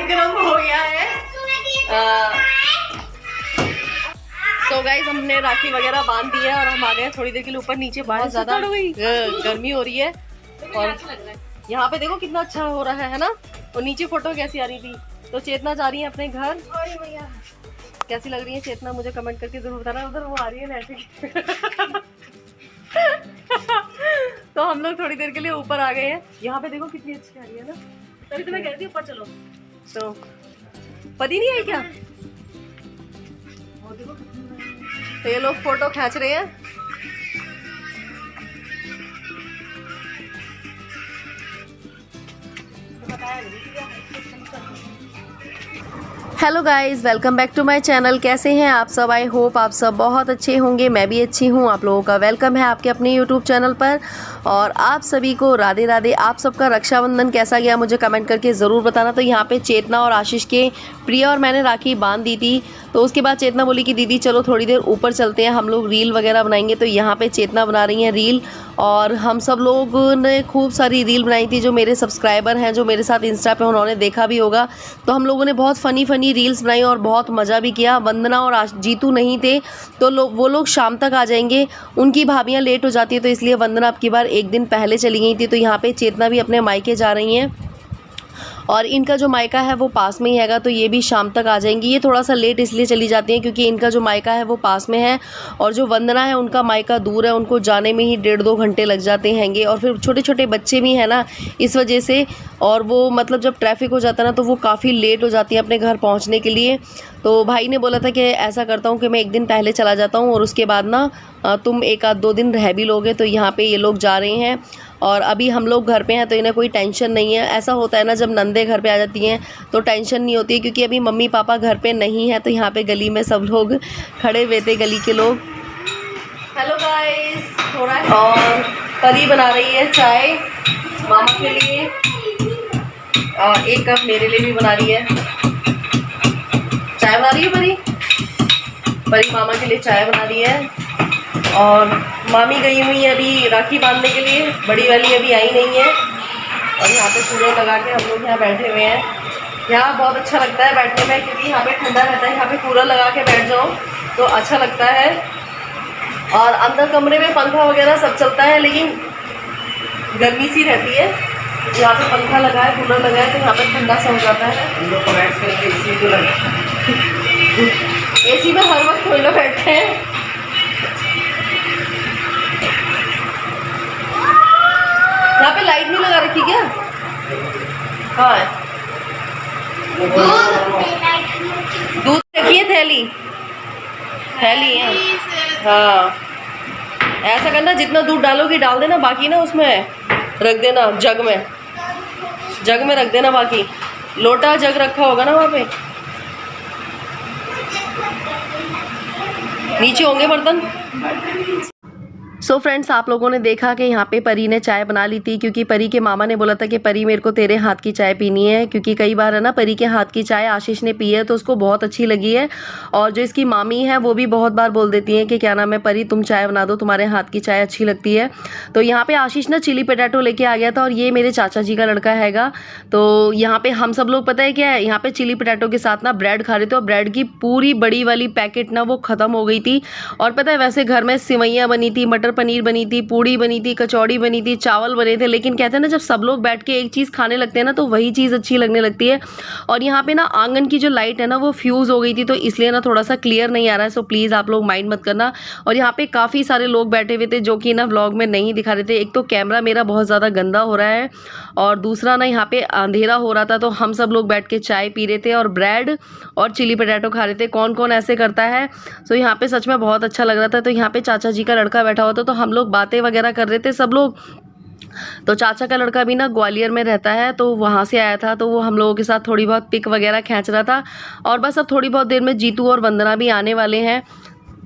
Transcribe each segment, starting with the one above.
कार्यक्रम हो गया है। तो गाइस हमने राखी वगैरह बांध दी है और हम आ गए थोड़ी देर के लिए ऊपर। नीचे बहुत ज्यादा गर्मी हो रही है और यहाँ पे देखो कितना अच्छा हो रहा है ना। और नीचे फोटो कैसी आ रही थी। तो चेतना जा रही है अपने घर। कैसी लग रही है चेतना मुझे कमेंट करके जरूर बताना। उधर वो आ रही है ना ऐसे। तो हम लोग थोड़ी देर के लिए ऊपर आ गए हैं। यहाँ पे देखो कितनी अच्छी आ रही है ना। तभी तो मैं कहती हूँ ऊपर चलो। तो पति नहीं आई क्या? तो ये लोग फोटो खींच रहे हैं। Hello guys, welcome back to my channel. कैसे हैं आप सब? आई होप आप सब बहुत अच्छे होंगे। मैं भी अच्छी हूं। आप लोगों का वेलकम है आपके अपने यूट्यूब चैनल पर। और आप सभी को राधे राधे। आप सबका रक्षाबंधन कैसा गया मुझे कमेंट करके ज़रूर बताना। तो यहाँ पे चेतना और आशीष के प्रिया और मैंने राखी बांध दी थी। तो उसके बाद चेतना बोली कि दीदी चलो थोड़ी देर ऊपर चलते हैं, हम लोग रील वगैरह बनाएंगे। तो यहाँ पे चेतना बना रही हैं रील और हम सब लोग ने खूब सारी रील बनाई थी। जो मेरे सब्सक्राइबर हैं जो मेरे साथ इंस्टा पे उन्होंने देखा भी होगा। तो हम लोगों ने बहुत फ़नी रील्स बनाई और बहुत मज़ा भी किया। वंदना और जीतू नहीं थे तो वो लोग शाम तक आ जाएंगे। उनकी भाभियाँ लेट हो जाती है तो इसलिए वंदना अब की बार एक दिन पहले चली गई थी। तो यहाँ पे चेतना भी अपने मायके जा रही हैं और इनका जो मायका है वो पास में ही हैगा। तो ये भी शाम तक आ जाएंगी। ये थोड़ा सा लेट इसलिए चली जाती हैं क्योंकि इनका जो मायका है वो पास में है और जो वंदना है उनका मायका दूर है। उनको जाने में ही 1.5-2 घंटे लग जाते हैंगे और फिर छोटे छोटे बच्चे भी हैं ना इस वजह से। और वो मतलब जब ट्रैफिक हो जाता है ना तो वो काफ़ी लेट हो जाती है अपने घर पहुँचने के लिए। तो भाई ने बोला था कि ऐसा करता हूँ कि मैं एक दिन पहले चला जाता हूँ और उसके बाद ना तुम 1-2 दिन रह भी लोगे। तो यहाँ पे ये लोग जा रहे हैं और अभी हम लोग घर पे हैं तो इन्हें कोई टेंशन नहीं है। ऐसा होता है ना जब नंदे घर पे आ जाती हैं तो टेंशन नहीं होती है क्योंकि अभी मम्मी पापा घर पे नहीं है। तो यहाँ पे गली में सब लोग खड़े हुए थे, गली के लोग। हेलो गाइस, हो रहा है और परी बना रही है चाय मामा के लिए और 1 कप मेरे लिए भी बना रही है। चाय बना रही है परी मामा के लिए चाय बना रही है। और मामी गई हुई है अभी राखी बांधने के लिए, बड़ी वाली अभी आई नहीं है। और यहाँ पे कूलर लगा के हम लोग यहाँ बैठे हुए हैं। यहाँ बहुत अच्छा लगता है बैठने में क्योंकि यहाँ पे ठंडा रहता है। यहाँ पे कूलर लगा के बैठ जाओ तो अच्छा लगता है। और अंदर कमरे में पंखा वगैरह सब चलता है लेकिन गर्मी सी रहती है। यहाँ पे पंखा लगा है, कूलर लगा है तो यहाँ पे ठंडा सा हो जाता है। एसी में हर वक्त थोड़ी लोग बैठते हैं। यहाँ पे लाइट नहीं लगा रखी क्या? हाँ दूध रखी है थैली है। हाँ ऐसा करना जितना दूध डालोगी डाल देना, बाकी ना उसमें रख देना जग में रख देना। बाकी लोटा जग रखा होगा ना वहाँ पे, नीचे होंगे बर्तन। सो फ्रेंड्स, आप लोगों ने देखा कि यहाँ पे परी ने चाय बना ली थी क्योंकि परी के मामा ने बोला था कि परी मेरे को तेरे हाथ की चाय पीनी है। क्योंकि कई बार है ना परी के हाथ की चाय आशीष ने पी है तो उसको बहुत अच्छी लगी है। और जो इसकी मामी है वो भी बहुत बार बोल देती हैं कि क्या नाम है परी तुम चाय बना दो, तुम्हारे हाथ की चाय अच्छी लगती है। तो यहाँ पे आशीष ना चिली पोटैटो लेके आ गया था और ये मेरे चाचा जी का लड़का हैगा। तो यहाँ पे हम सब लोग पता है क्या है, यहाँ पे चिली पोटैटो के साथ ना ब्रेड खा रहे थे और ब्रेड की पूरी बड़ी वाली पैकेट ना वो ख़त्म हो गई थी। और पता है वैसे घर में सिवैयाँ बनी थी, मटर पनीर बनी थी, पूड़ी बनी थी, कचौड़ी बनी थी, चावल बने थे। लेकिन कहते हैं ना जब सब लोग बैठ के एक चीज़ खाने लगते हैं ना तो वही चीज़ अच्छी लगने लगती है। और यहाँ पे ना आंगन की जो लाइट है ना वो फ्यूज़ हो गई थी तो इसलिए ना थोड़ा सा क्लियर नहीं आ रहा है। सो प्लीज़ आप लोग माइंड मत करना। और यहाँ पे काफ़ी सारे लोग बैठे हुए थे जो कि ना व्लॉग में नहीं दिखा रहे थे। एक तो कैमरा मेरा बहुत ज़्यादा गंदा हो रहा है और दूसरा ना यहाँ पे अंधेरा हो रहा था। तो हम सब लोग बैठ के चाय पी रहे थे और ब्रेड और चिली पोटैटो खा रहे थे। कौन कौन ऐसे करता है। सो यहाँ पे सच में बहुत अच्छा लग रहा था। तो यहाँ पे चाचा जी का लड़का बैठा हुआ था तो हम लोग बातें वगैरह कर रहे थे सब लोग। तो चाचा का लड़का भी ना ग्वालियर में रहता है तो वहाँ से आया था तो वो हम लोगों के साथ थोड़ी बहुत पिक वगैरह खींच रहा था। और बस अब थोड़ी बहुत देर में जीतू और वंदना भी आने वाले हैं।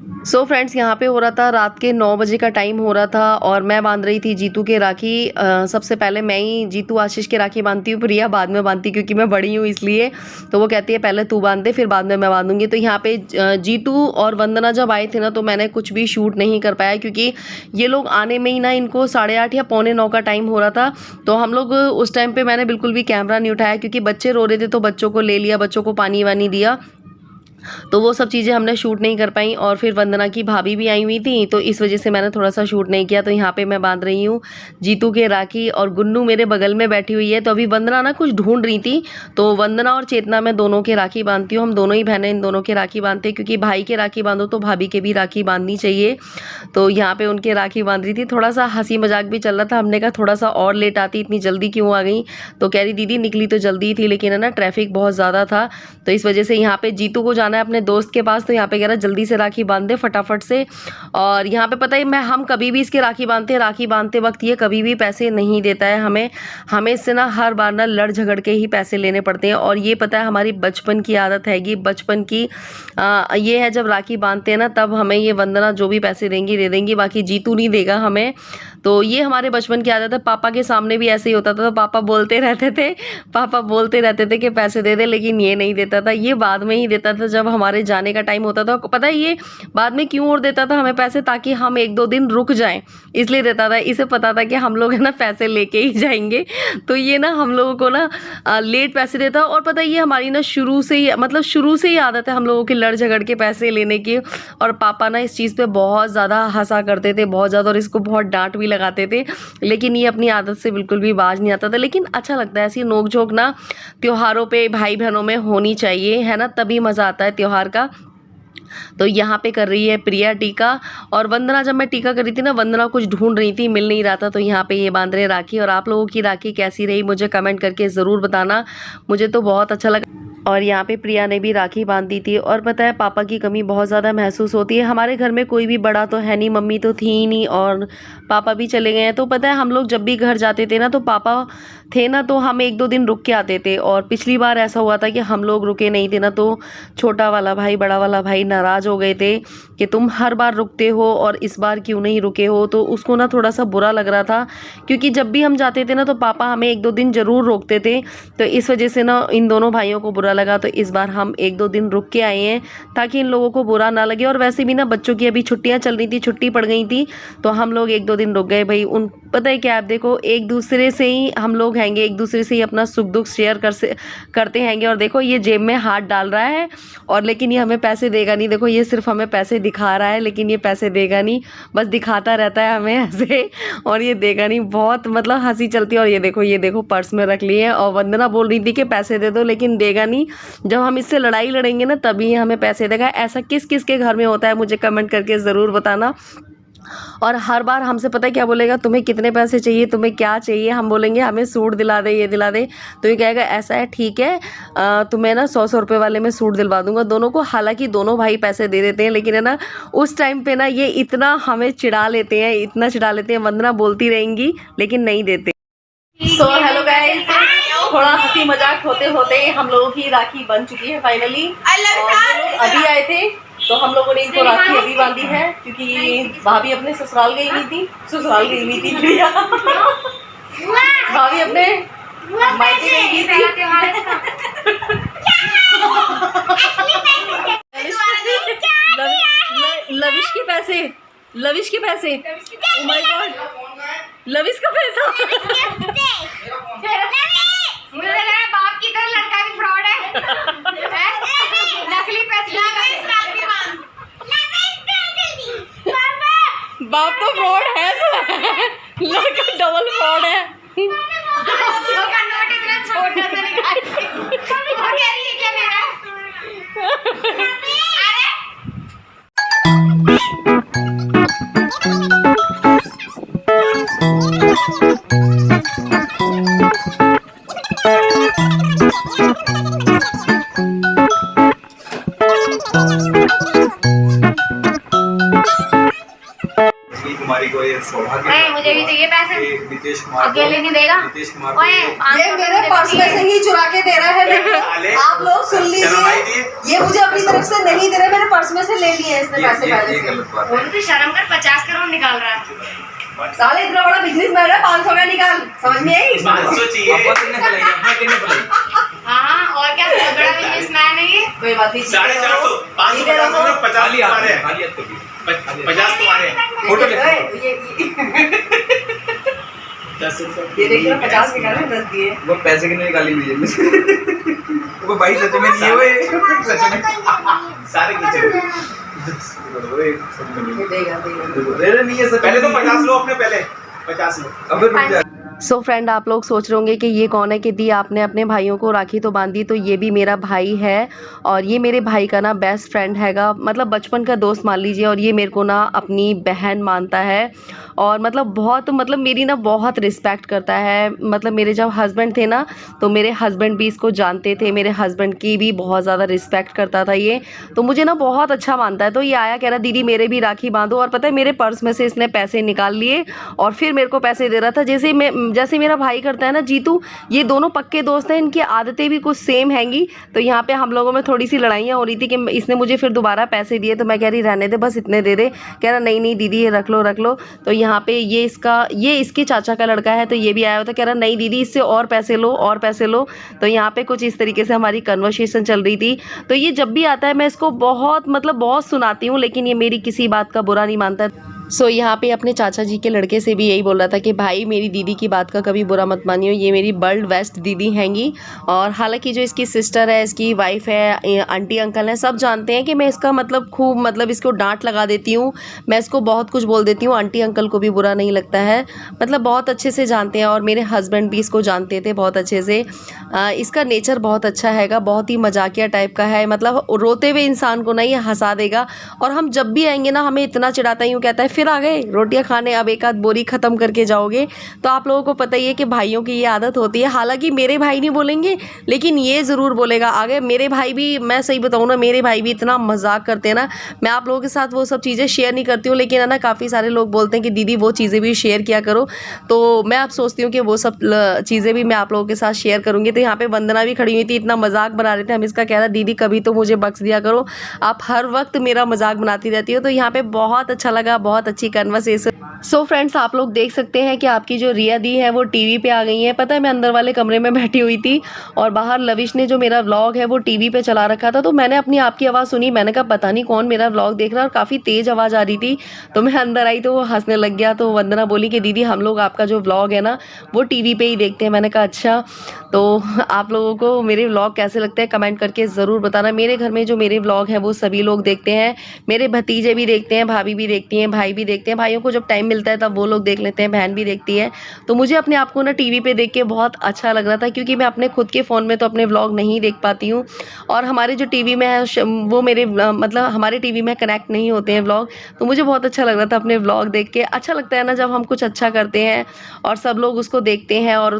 सो फ्रेंड्स, यहाँ पे हो रहा था रात के 9 बजे का टाइम हो रहा था और मैं बांध रही थी जीतू के राखी। सबसे पहले मैं ही जीतू आशीष के राखी बांधती हूँ, प्रिया बाद में बांधती क्योंकि मैं बड़ी हूँ इसलिए। तो वो कहती है पहले तू बांध दे फिर बाद में मैं बांधूंगी। तो यहाँ पे जीतू और वंदना जब आए थे ना तो मैंने कुछ भी शूट नहीं कर पाया क्योंकि ये लोग आने में ही ना इनको 8:30 या 8:45 का टाइम हो रहा था। तो हम लोग उस टाइम पर मैंने बिल्कुल भी कैमरा नहीं उठाया क्योंकि बच्चे रो रहे थे तो बच्चों को ले लिया, बच्चों को पानी वानी दिया, तो वो सब चीज़ें हमने शूट नहीं कर पाई। और फिर वंदना की भाभी भी आई हुई थी तो इस वजह से मैंने थोड़ा सा शूट नहीं किया। तो यहाँ पे मैं बांध रही हूँ जीतू के राखी और गुन्नू मेरे बगल में बैठी हुई है। तो अभी वंदना ना कुछ ढूंढ रही थी, तो वंदना और चेतना मैं दोनों के राखी बांधती हूँ। हम दोनों ही बहनें इन दोनों के राखी बांधते हैं क्योंकि भाई के राखी बांधो तो भाभी के भी राखी बांधनी चाहिए। तो यहाँ पे उनके राखी बांध रही थी, थोड़ा सा हंसी मजाक भी चल रहा था। हमने कहा थोड़ा सा और लेट आती, इतनी जल्दी क्यों आ गई। तो कह रही दीदी निकली तो जल्दी थी लेकिन है ना ट्रैफिक बहुत ज़्यादा था, तो इस वजह से यहाँ पे जीतू को जाना है अपने दोस्त के पास। तो यहाँ पे कह रहा जल्दी से राखी बांध दे फटाफट से। और यहाँ पे पता है हम कभी भी इसके राखी बांधते वक्त ये कभी भी पैसे नहीं देता है हमें इससे ना हर बार ना लड़ झगड़ के ही पैसे लेने पड़ते हैं। और ये पता है हमारी बचपन की आदत है, बचपन की ये है, जब राखी बांधते हैं ना तब हमें ये वंदना जो भी पैसे देंगी दे देंगी, बाकी जीतू नहीं देगा हमें। तो ये हमारे बचपन की आदत है। पापा के सामने भी ऐसे ही होता था, तो पापा बोलते रहते थे कि पैसे दे दे, लेकिन ये नहीं देता था। ये बाद में ही देता था जब हमारे जाने का टाइम होता था। पता है ये बाद में क्यों और देता था हमें पैसे, ताकि हम 1-2 दिन रुक जाएं, इसलिए देता था। इसे पता था कि हम लोग है ना पैसे लेके ही जाएंगे, तो ये ना हम लोगों को ना लेट पैसे देता। और पता है ये हमारी ना शुरू से ही आदत है हम लोगों की लड़ झगड़ के पैसे लेने की। और पापा ना इस चीज़ पे बहुत ज़्यादा हंसा करते थे, बहुत ज़्यादा, और इसको बहुत डांट भी लगाते थे, लेकिन ये अपनी आदत से बिल्कुल भी बाज नहीं आता था। लेकिन अच्छा लगता है ऐसी नोक झोंक ना त्योहारों पे भाई बहनों में होनी चाहिए, है ना, तभी मज़ा आता है त्योहार का। तो यहाँ पे कर रही है प्रिया टीका, और वंदना, जब मैं टीका कर रही थी ना, वंदना कुछ ढूंढ रही थी, मिल नहीं रहा था, तो यहाँ पे ये बांध रहे राखी। और आप लोगों की राखी कैसी रही मुझे कमेंट करके ज़रूर बताना, मुझे तो बहुत अच्छा लगा। और यहाँ पे प्रिया ने भी राखी बांध दी थी। और पता है पापा की कमी बहुत ज़्यादा महसूस होती है। हमारे घर में कोई भी बड़ा तो है नहीं, मम्मी तो थी ही नहीं और पापा भी चले गए हैं। तो पता है हम लोग जब भी घर जाते थे ना तो पापा थे ना तो हम 1-2 दिन रुक के आते थे। और पिछली बार ऐसा हुआ था कि हम लोग रुके नहीं थे ना, तो छोटा वाला भाई बड़ा वाला भाई नाराज़ हो गए थे कि तुम हर बार रुकते हो और इस बार क्यों नहीं रुके हो। तो उसको ना थोड़ा सा बुरा लग रहा था क्योंकि जब भी हम जाते थे ना तो पापा हमें 1-2 दिन ज़रूर रोकते थे। तो इस वजह से ना इन दोनों भाइयों को बुरा लगा, तो इस बार हम 1-2 दिन रुक के आए हैं ताकि इन लोगों को बुरा ना लगे। और वैसे भी ना बच्चों की अभी छुट्टियां चल रही थी, छुट्टी पड़ गई थी, तो हम लोग 1-2 दिन रुक गए भाई। पता है क्या, आप देखो एक दूसरे से ही हम लोग हैंगे, एक दूसरे से ही अपना सुख दुख शेयर करते हैंगे। और देखो ये जेब में हाथ डाल रहा है और लेकिन ये हमें पैसे देगा नहीं। देखो ये सिर्फ हमें पैसे दिखा रहा है लेकिन ये पैसे देगा नहीं, बस दिखाता रहता है हमें ऐसे, और ये देगा नहीं। बहुत मतलब हंसी चलती है। और ये देखो पर्स में रख लिए। और वंदना बोल रही थी कि पैसे दे दो लेकिन देगा नहीं। जब हम इससे लड़ाई लड़ेंगे ना तभी हमें पैसे देगा। ऐसा किस किस के घर में होता है मुझे कमेंट करके ज़रूर बताना। और हर बार हमसे पता है क्या बोलेगा, तुम्हें कितने पैसे चाहिए, तुम्हें क्या चाहिए। हम बोलेंगे हमें सूट दिला दे, ये दिला दे, तो ये कहेगा ऐसा है ठीक है, तुम्हें ना 100 रुपये वाले में सूट दिलवा दूंगा दोनों को। हालांकि दोनों भाई पैसे दे देते हैं लेकिन है ना उस टाइम पे ना ये इतना हमें चिढ़ा लेते हैं, इतना चिढ़ा लेते हैं। वंदना बोलती रहेंगी लेकिन नहीं देते। सो हेलो गाइस, थोड़ा हंसी मजाक होते होते हम लोगों की राखी बन चुकी है फाइनली। अभी आए थे तो हम लोगों ने इनको राखी अभी बांधी है क्योंकि भाभी अपने ससुराल गई हुई थी प्रिया भाभी अपने मायके गई थी। लविश के पैसे ओह माय गॉड, लविश का पैसा बाप की तरह लड़का भी फ्रॉड है, नकली पैसे। बाप तो फ्रॉड है, लड़का डबल फ्रॉड है। का नोट इतना छोटा सा निकाल के वो कह रही है क्या मेरा। कुमारी को ये सौभाग्य, मुझे भी चाहिए पैसे। नीतीश कुमार अकेले नहीं देगा। नीतीश कुमार ये मेरे पर्स में से ही चुरा के दे रहा है। आप लोग सुन लीजिए, ये मुझे अपनी तरफ से नहीं दे रहे, मेरे पर्स में से ले लिए हैं इसने पैसे पहले ये से। गलत बात है। बोल तो शर्म कर, 50 करोड़ निकाल रहा है। साले इतना बड़ा बिजनेस मैन है, 500 का निकाल, समझ में आई? 500 चाहिए। पापा कितने फलाई, अपना कितने फलाई? हाँ, और क्या, बहुत बड़ा बिजनेसमैन है ये। कोई बात नहीं, 450, 550 खाली हाथ तुम्हारे हैं, खाली हाथ कभी। 50 तुम्हारे हैं। फोटो ले। ये 10 रुपए ये देखिए ना, 50 निकाले, 10 दिए। वो पैसे कितने निकाली मुझे वो भाई सच में नहीं है वो, सच में सारे किचन। ये देगा, देगा। अरे नहीं है सच पहले तो में। 50 लो अपने, पहले 50 लो। अबे रुक जा। सो फ्रेंड, आप लोग सोच रहे होंगे कि ये कौन है कि दी आपने अपने भाइयों को राखी तो बांधी, तो ये भी मेरा भाई है और ये मेरे भाई का ना बेस्ट फ्रेंड हैगा, मतलब बचपन का दोस्त मान लीजिए। और ये मेरे को ना अपनी बहन मानता है और मतलब बहुत, मतलब मेरी ना बहुत रिस्पेक्ट करता है। मतलब मेरे जब हस्बैंड थे ना, तो मेरे हस्बैंड भी इसको जानते थे, मेरे हस्बैंड की भी बहुत ज़्यादा रिस्पेक्ट करता था ये, तो मुझे ना बहुत अच्छा मानता है। तो ये आया कह रहा दीदी मेरे भी राखी बांधो, और पता है मेरे पर्स में से इसने पैसे निकाल लिए और फिर मेरे को पैसे दे रहा था। जैसे मेरा भाई करता है ना जीतू, ये दोनों पक्के दोस्त हैं, इनकी आदतें भी कुछ सेम हैंगी। तो यहाँ पे हम लोगों में थोड़ी सी लड़ाइयाँ हो रही थी कि इसने मुझे फिर दोबारा पैसे दिए, तो मैं कह रही रहने दे, बस इतने दे दे। कह रहा नहीं नहीं दीदी ये रख लो। तो यहाँ पे ये इसके चाचा का लड़का है, तो ये भी आया हुआ था, कह रहा नहीं दीदी इससे और पैसे लो। तो यहाँ पे कुछ इस तरीके से हमारी कन्वर्सेशन चल रही थी। तो ये जब भी आता है मैं इसको बहुत सुनाती हूँ, लेकिन ये मेरी किसी बात का बुरा नहीं मानता। सो यहाँ पे अपने चाचा जी के लड़के से भी यही बोल रहा था कि भाई मेरी दीदी की बात का कभी बुरा मत मानियो, ये मेरी वर्ल्ड बेस्ट दीदी हैंगी। और हालांकि जो इसकी सिस्टर है, इसकी वाइफ है, आंटी अंकल हैं, सब जानते हैं कि मैं इसका खूब इसको डांट लगा देती हूँ, मैं इसको बहुत कुछ बोल देती हूँ। आंटी अंकल को भी बुरा नहीं लगता है, मतलब बहुत अच्छे से जानते हैं। और मेरे हस्बैंड भी इसको जानते थे बहुत अच्छे से। इसका नेचर बहुत अच्छा हैगा, बहुत ही मजाकिया टाइप का है, मतलब रोते हुए इंसान को ना ये हंसा देगा। और हम जब भी आएंगे ना, हमें इतना चिढ़ाता है, यूँ कहता है फिर आ गए रोटियां खाने, अब एक आध बोरी ख़त्म करके जाओगे। तो आप लोगों को पता ही है कि भाइयों की ये आदत होती है। हालांकि मेरे भाई नहीं बोलेंगे, लेकिन ये ज़रूर बोलेगा आगे। मेरे भाई भी, मैं सही बताऊँ ना, मेरे भाई भी इतना मजाक करते हैं ना, मैं आप लोगों के साथ वो सब चीज़ें शेयर नहीं करती हूँ, लेकिन है ना काफ़ी सारे लोग बोलते हैं कि दीदी वो चीज़ें भी शेयर किया करो। तो मैं अब सोचती हूँ कि वो सब चीज़ें भी मैं आप लोगों के साथ शेयर करूँगी। तो यहाँ पे वंदना भी खड़ी हुई थी, इतना मजाक बना रहे थे हम इसका, कह रहा दीदी कभी तो मुझे बख्श दिया करो, आप हर वक्त मेरा मजाक बनाती रहती हो। तो यहाँ पे बहुत अच्छा लगा, बहुत अच्छी कन्वर्सेशन। सो फ्रेंड्स, आप लोग देख सकते हैं कि आपकी जो रिया दी है वो टीवी पे आ गई है। पता है मैं अंदर वाले कमरे में बैठी हुई थी और बाहर लविश ने जो मेरा व्लॉग है वो टीवी पे चला रखा था, तो मैंने अपनी आपकी आवाज़ सुनी, मैंने कहा पता नहीं कौन मेरा व्लॉग देख रहा है, और काफ़ी तेज़ आवाज़ आ रही थी। तो मैं अंदर आई तो वो हंसने लग गया। तो वंदना बोली कि दीदी हम लोग आपका जो व्लॉग है ना वो टीवी पे ही देखते हैं। मैंने कहा अच्छा, तो आप लोगों को मेरे व्लॉग कैसे लगते हैं कमेंट करके ज़रूर बताना। मेरे घर में जो मेरे व्लॉग हैं वो सभी लोग देखते हैं, मेरे भतीजे भी देखते हैं, भाभी भी देखती हैं, भाई भी देखते हैं। भाइयों को जब टाइम मिलता है तब वो लोग देख लेते हैं, बहन भी देखती है। तो मुझे अपने आप को ना टीवी पे देख के बहुत अच्छा लग रहा था, क्योंकि मैं अपने खुद के फ़ोन में तो अपने व्लॉग नहीं देख पाती हूँ, और हमारे जो टीवी में है वो मेरे हमारे टीवी में कनेक्ट नहीं होते हैं व्लॉग। तो मुझे बहुत अच्छा लग रहा था अपने व्लॉग देख के। अच्छा लगता है ना जब हम कुछ अच्छा करते हैं और सब लोग उसको देखते हैं और